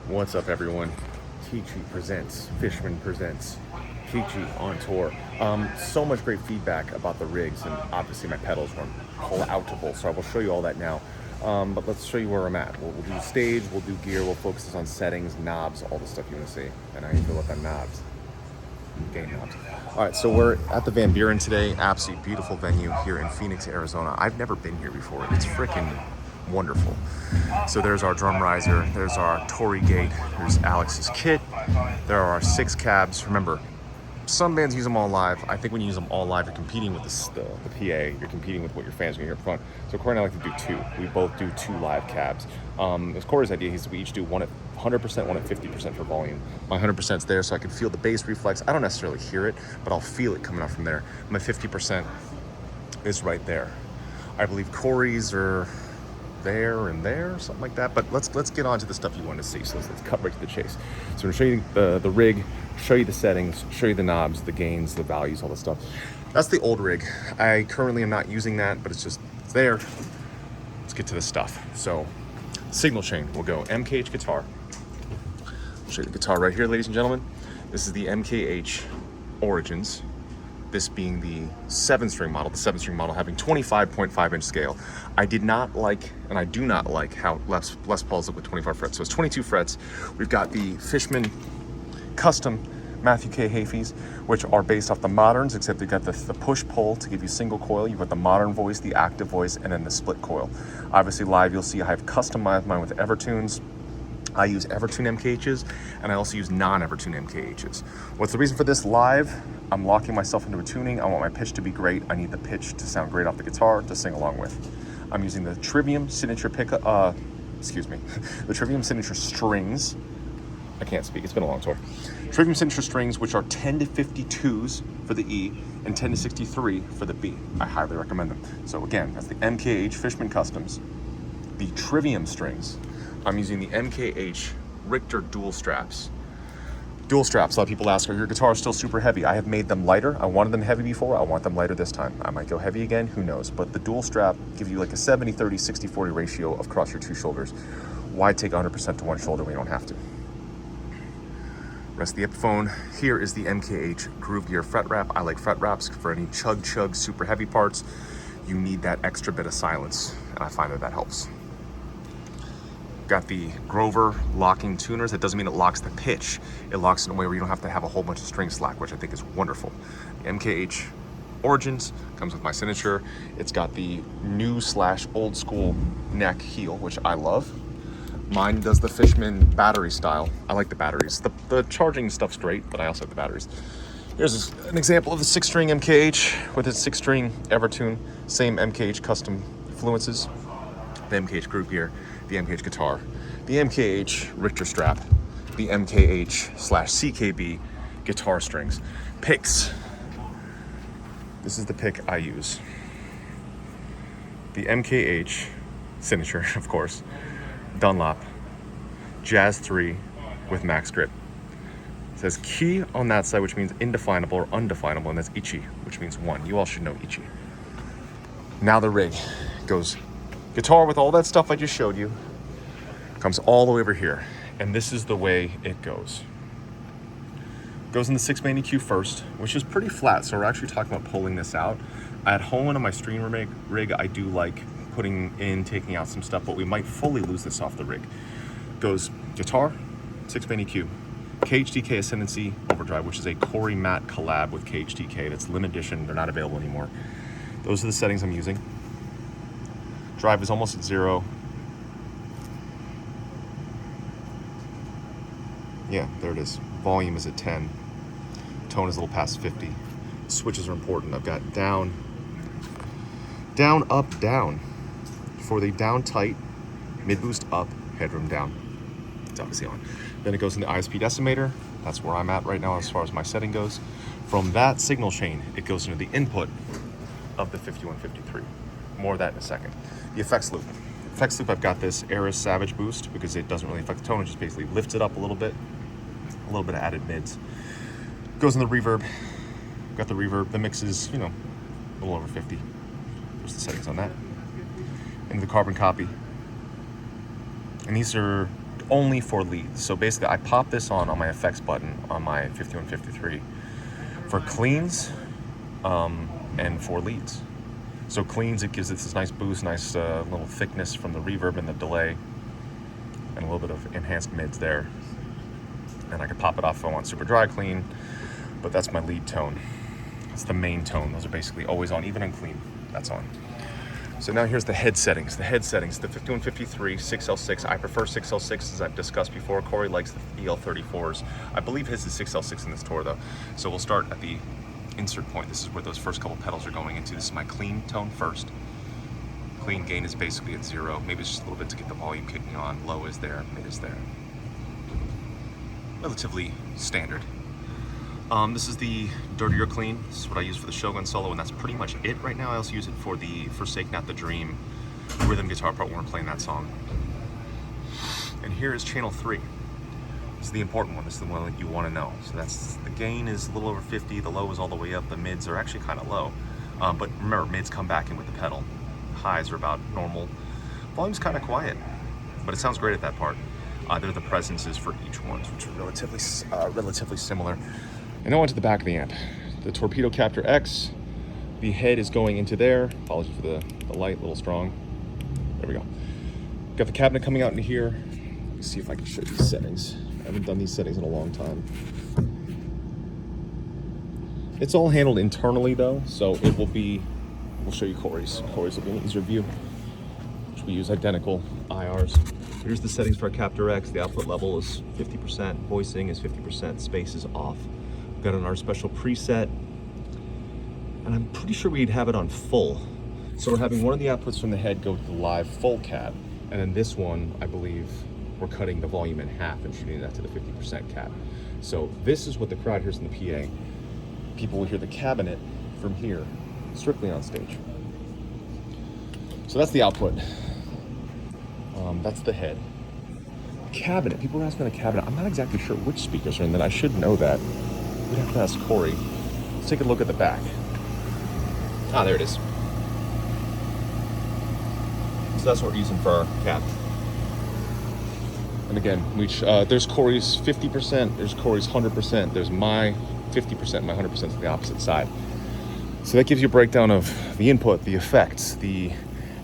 What's up, everyone? Kichi presents, Fishman presents, Kichi on tour. So much great feedback about the rigs, and obviously my pedals weren't pull-outable, so I will show you all that now. But let's show you where I'm at. We'll do stage, we'll do gear, we'll focus on settings, knobs, all the stuff you want to see. And how you feel about the knobs. Game knobs. All right, so we're at the Van Buren today. Absolutely beautiful venue here in Phoenix, Arizona. I've never been here before. It's freaking wonderful. So there's our drum riser, there's our Tory gate, there's Alex's kit, there are our 6 cabs. Remember, some bands use them all live. I think when you use them all live, you're competing with the PA, you're competing with what your fans are going to hear up front. So Corey and I like to do 2. We both do 2 live cabs. It's Corey's idea. We each do one at 100%, one at 50% for volume. My 100%'s there so I can feel the bass reflex. I don't necessarily hear it, but I'll feel it coming out from there. My 50% is right there. I believe Corey's are there and there, something like that. But let's get on to the stuff you want to see. So let's cut right to the chase. So I'm going to show you the rig, show you the settings, show you the knobs, the gains, the values, all the stuff. That's the old rig. I currently am not using that, but it's there. Let's get to the stuff. So signal chain, we'll go MKH guitar. I'll show you the guitar right here, ladies and gentlemen. This is the MKH Origins. This being the 7-string model, the 7-string model having 25.5-inch scale. I did not like, and I do not like, how Les Pauls look with 25 frets. So it's 22 frets. We've got the Fishman custom Matthew K. Heafys, which are based off the moderns, except they've got the push-pull to give you single coil. You've got the modern voice, the active voice, and then the split coil. Obviously live, you'll see I have customized mine with Evertunes. I use Evertune MKHs, and I also use non-Evertune MKHs. What's the reason for this live? I'm locking myself into a tuning. I want my pitch to be great. I need the pitch to sound great off the guitar to sing along with. I'm using the Trivium signature the Trivium signature strings. I can't speak, it's been a long tour. Trivium signature strings, which are 10 to 52s for the E and 10 to 63 for the B. I highly recommend them. So again, that's the MKH Fishman Customs, the Trivium strings. I'm using the MKH Richter dual straps. Dual straps, a lot of people ask, are your guitars still super heavy? I have made them lighter. I wanted them heavy before, I want them lighter this time. I might go heavy again, who knows? But the dual strap gives you like a 70, 30, 60, 40 ratio of across your 2 shoulders. Why take 100% to one shoulder when you don't have to? Rest of the Epiphone. Here is the MKH Groove Gear fret wrap. I like fret wraps for any chug super heavy parts. You need that extra bit of silence, and I find that helps. Got the Grover locking tuners. That doesn't mean it locks the pitch. It locks in a way where you don't have to have a whole bunch of string slack, which I think is wonderful. The MKH Origins comes with my signature. It's got the new / old school neck heel, which I love. Mine does the Fishman battery style. I like the batteries. The charging stuff's great, but I also like the batteries. Here's an example of the 6-string MKH with its 6-string Evertune. Same MKH custom fluences. The MKH Groove Gear, the MKH guitar, the MKH Richter strap, the MKH/CKB guitar strings. Picks. This is the pick I use. The MKH signature, of course, Dunlop Jazz 3 with max grip. It says key on that side, which means indefinable or undefinable, and that's Ichi, which means 1. You all should know Ichi. Now the rig goes guitar with all that stuff I just showed you, comes all the way over here, and this is the way it goes. Goes in the 6-band EQ first, which is pretty flat, so we're actually talking about pulling this out. At home on my string rig, I do like taking out some stuff, but we might fully lose this off the rig. Goes guitar, 6-band EQ, KHDK Ascendancy Overdrive, which is a Corey Matt collab with KHDK. That's limited edition, they're not available anymore. Those are the settings I'm using. Drive is almost at 0. Yeah, there it is. Volume is at 10. Tone is a little past 50. Switches are important. I've got down, up, down. For the down tight, mid boost up, headroom down. It's obviously on. Then it goes in the ISP decimator. That's where I'm at right now as far as my setting goes. From that signal chain, it goes into the input of the 5153. More of that in a second. The effects loop. Effects loop, I've got this Eris Savage boost because it doesn't really affect the tone. It just basically lifts it up a little bit of added mids. Goes in the reverb. Got the reverb. The mix is, a little over 50. There's the settings on that. Into the carbon copy. And these are only for leads. So basically I pop this on my effects button on my 5153 for cleans and for leads. So cleans, it gives it this nice boost, nice little thickness from the reverb and the delay, and a little bit of enhanced mids there. And I can pop it off if I want super dry clean, but that's my lead tone. It's the main tone. Those are basically always on, even on clean, that's on. So now here's the head settings. The head settings, the 5153 6L6. I prefer 6L6 as I've discussed before. Corey likes the EL34s. I believe his is 6L6 in this tour though. So we'll start at the insert point. This is where those first couple pedals are going into. This is my clean tone first. Clean gain is basically at 0. Maybe it's just a little bit to get the volume kicking on. Low is there, mid is there. Relatively standard. This is the dirtier clean. This is what I use for the Shogun solo, and that's pretty much it right now. I also use it for the Forsake Not the Dream rhythm guitar part when we're playing that song. And here is channel 3. This is the important one. This is the one that you want to know. So that's, the gain is a little over 50, the low is all the way up, the mids are actually kind of low. But remember, mids come back in with the pedal. Highs are about normal. Volume's kind of quiet, but it sounds great at that part. They're the presences for each one, which are relatively similar. And now onto the back of the amp. The Torpedo Captor X, the head is going into there. Apologies for the light, a little strong. There we go. Got the cabinet coming out into here. Let's see if I can show you these settings. I haven't done these settings in a long time. It's all handled internally though, so it will be, we'll show you Corey's. Corey's will be an easier view, which we use identical IRs. Here's the settings for our Captor X. The output level is 50%, voicing is 50%, space is off. We've got our special preset, and I'm pretty sure we'd have it on full. So we're having one of the outputs from the head go to the live full cab, and then this one, I believe, we're cutting the volume in half and shooting that to the 50% cab. So this is what the crowd hears in the PA. People will hear the cabinet from here, strictly on stage. So that's the output. That's the head. Cabinet, people are asking the cabinet. I'm not exactly sure which speakers are in that. I should know that. We'd have to ask Corey. Let's take a look at the back. Ah, there it is. So that's what we're using for our cab. And again, there's Corey's 50%, there's Corey's 100%, there's my 50%, my 100% to the opposite side. So that gives you a breakdown of the input, the effects, the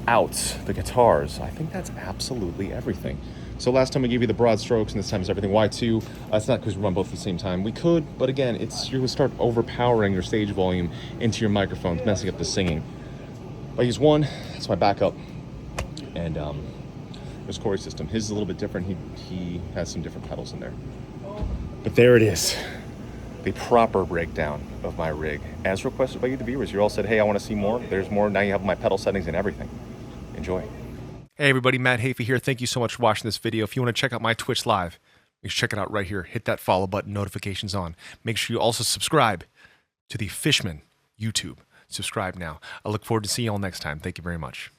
outs, the guitars. I think that's absolutely everything. So last time we gave you the broad strokes, and this time it's everything. Why two? It's not because we run both at the same time. We could, but again, you're gonna start overpowering your stage volume into your microphones, messing up the singing. I use one, that's my backup. And there's Corey's system. His is a little bit different. He has some different pedals in there. But there it is. The proper breakdown of my rig, as requested by you, the viewers. You all said, hey, I want to see more. There's more. Now you have my pedal settings and everything. Enjoy. Hey everybody, Matt Heafy here. Thank you so much for watching this video. If you want to check out my Twitch live, you can check it out right here. Hit that follow button, notifications on. Make sure you also subscribe to the Fishman YouTube. Subscribe now. I look forward to seeing you all next time. Thank you very much.